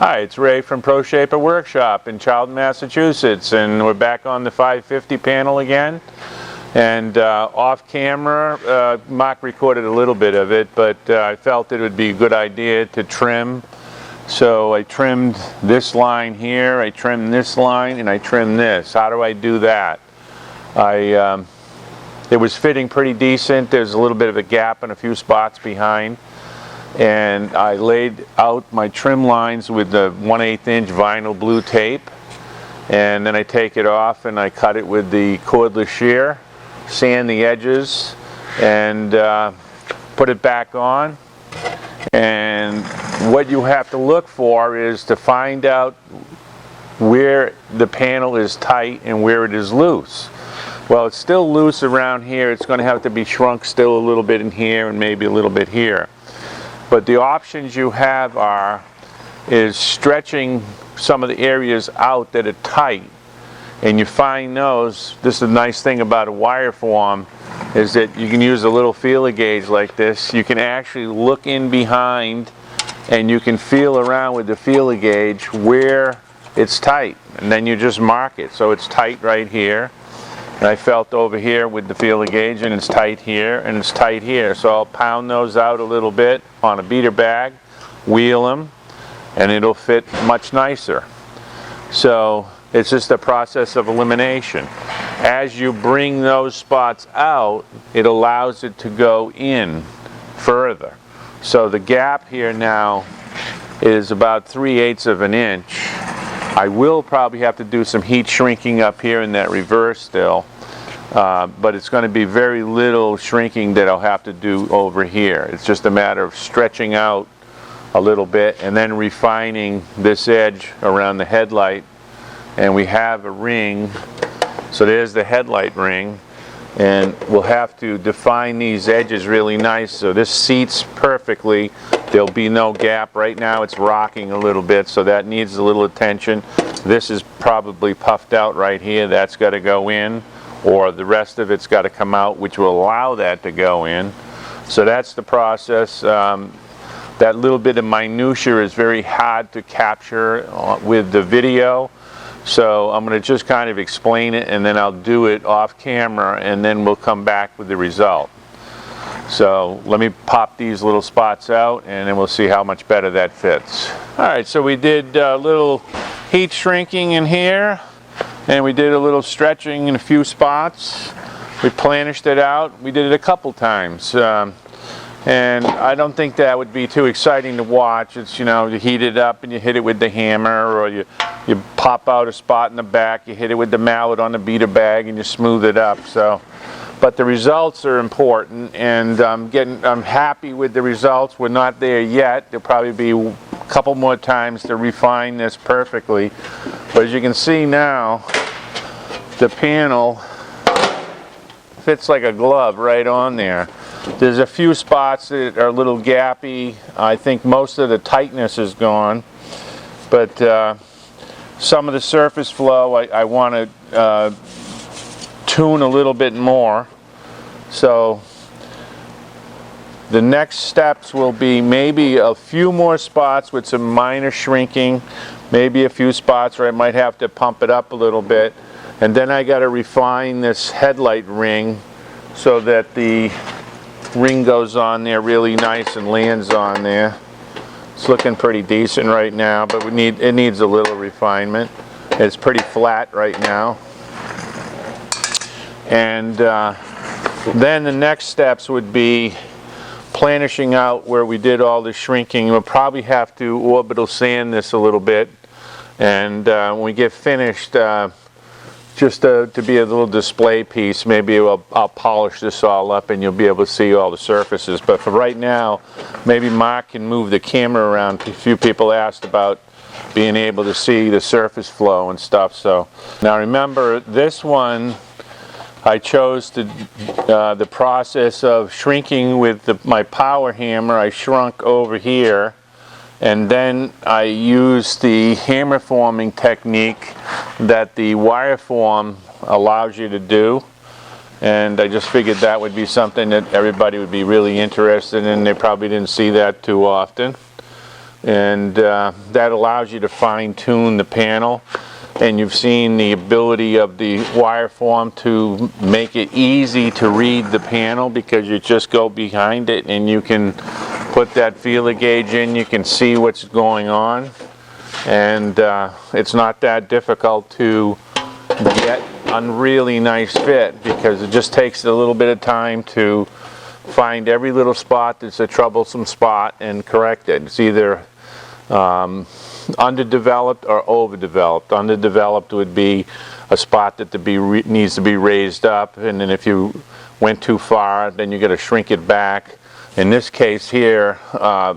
Hi, it's Ray from Pro Shaper Workshop in Charlton, Massachusetts, and we're back on the 550 panel again. And off camera, Mark recorded a little bit of it, but I felt it would be a good idea to trim. So I trimmed this line here, I trimmed this line, and I trimmed this. How do I do that? It was fitting pretty decent. There's a little bit of a gap in a few spots behind. And I laid out my trim lines with the 1/8 inch vinyl blue tape, and then I take it off and I cut it with the cordless shear, sand the edges, and put it back on. And what you have to look for is to find out where the panel is tight and where it is loose. Well, it's still loose around here. It's going to have to be shrunk still a little bit in here and maybe a little bit here. But the options you have is stretching some of the areas out that are tight, and you find those. This is the nice thing about a wireform, is that you can use a little feeler gauge like this. You can actually look in behind and you can feel around with the feeler gauge where it's tight, and then you just mark it. So it's tight right here. And I felt over here with the feeler gauge, and it's tight here, and it's tight here. So I'll pound those out a little bit on a beater bag, wheel them, and it'll fit much nicer. So it's just a process of elimination. As you bring those spots out, it allows it to go in further. So the gap here now is about 3/8 of an inch. I will probably have to do some heat shrinking up here in that reverse still, but it's going to be very little shrinking that I'll have to do over here. It's just a matter of stretching out a little bit and then refining this edge around the headlight. And we have a ring, so there's the headlight ring, and we'll have to define these edges really nice so this seats perfectly. There'll be no gap. Right now it's rocking a little bit, so that needs a little attention. This is probably puffed out right here. That's got to go in, or the rest of it's got to come out, which will allow that to go in. So that's the process. That little bit of minutia is very hard to capture with the video. So I'm going to just kind of explain it, and then I'll do it off camera, and then we'll come back with the result. So let me pop these little spots out, and then we'll see how much better that fits. Alright, so we did a little heat shrinking in here, and we did a little stretching in a few spots. We planished it out. We did it a couple times. And I don't think that would be too exciting to watch. It's, you know, you heat it up and you hit it with the hammer, or you pop out a spot in the back, you hit it with the mallet on the beater bag, and you smooth it up. So, but the results are important, and I'm happy with the results. We're not there yet. There'll probably be a couple more times to refine this perfectly. But as you can see now, the panel fits like a glove right on there. There's a few spots that are a little gappy. I think most of the tightness is gone, but some of the surface flow I want to tune a little bit more. So the next steps will be maybe a few more spots with some minor shrinking, maybe a few spots where I might have to pump it up a little bit, and then I got to refine this headlight ring so that the ring goes on there really nice and lands on there. It's looking pretty decent right now, but it needs a little refinement. It's pretty flat right now. And then the next steps would be planishing out where we did all the shrinking. We'll probably have to orbital sand this a little bit, and when we get finished, just to be a little display piece, maybe I'll polish this all up and you'll be able to see all the surfaces. But for right now, maybe Mark can move the camera around. A few people asked about being able to see the surface flow and stuff. So now remember, this one I chose the process of shrinking with my power hammer. I shrunk over here, and then I used the hammer forming technique that the wireform allows you to do, and I just figured that would be something that everybody would be really interested in. They probably didn't see that too often. and that allows you to fine-tune the panel. And you've seen the ability of the wireform to make it easy to read the panel, because you just go behind it and you can put that feeler gauge in, you can see what's going on, and it's not that difficult to get a really nice fit, because it just takes a little bit of time to find every little spot that's a troublesome spot and correct it. It's either underdeveloped or overdeveloped. Underdeveloped would be a spot that needs to be raised up, and then if you went too far, then you got to shrink it back. In this case here,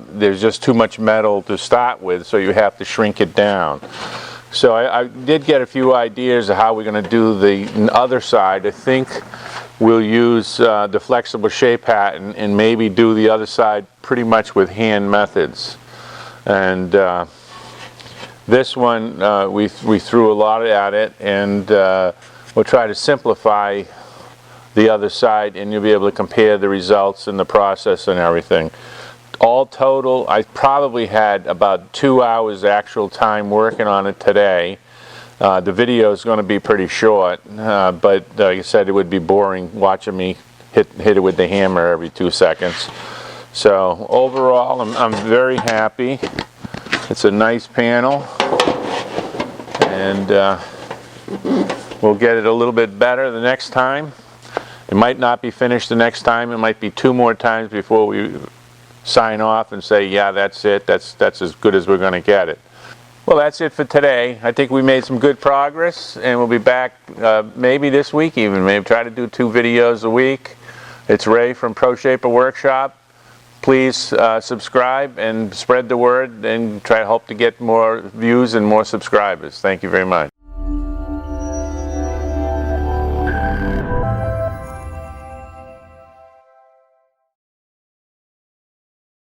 there's just too much metal to start with, so you have to shrink it down. So I did get a few ideas of how we're going to do the other side. I think we'll use the flexible shape pattern and maybe do the other side pretty much with hand methods. And this one, we threw a lot at it, and we'll try to simplify the other side, and you'll be able to compare the results and the process and everything. All total, I probably had about 2 hours actual time working on it today. The video is going to be pretty short, but like I said, it would be boring watching me hit it with the hammer every 2 seconds. So overall, I'm very happy. It's a nice panel, and we'll get it a little bit better the next time. It might not be finished the next time. It might be 2 more times before we sign off and say, yeah, that's it. That's as good as we're going to get it. Well, that's it for today. I think we made some good progress, and we'll be back maybe this week even. Maybe try to do 2 videos a week. It's Ray from Pro Shaper Workshop. Please subscribe and spread the word, and try to hope to get more views and more subscribers. Thank you very much.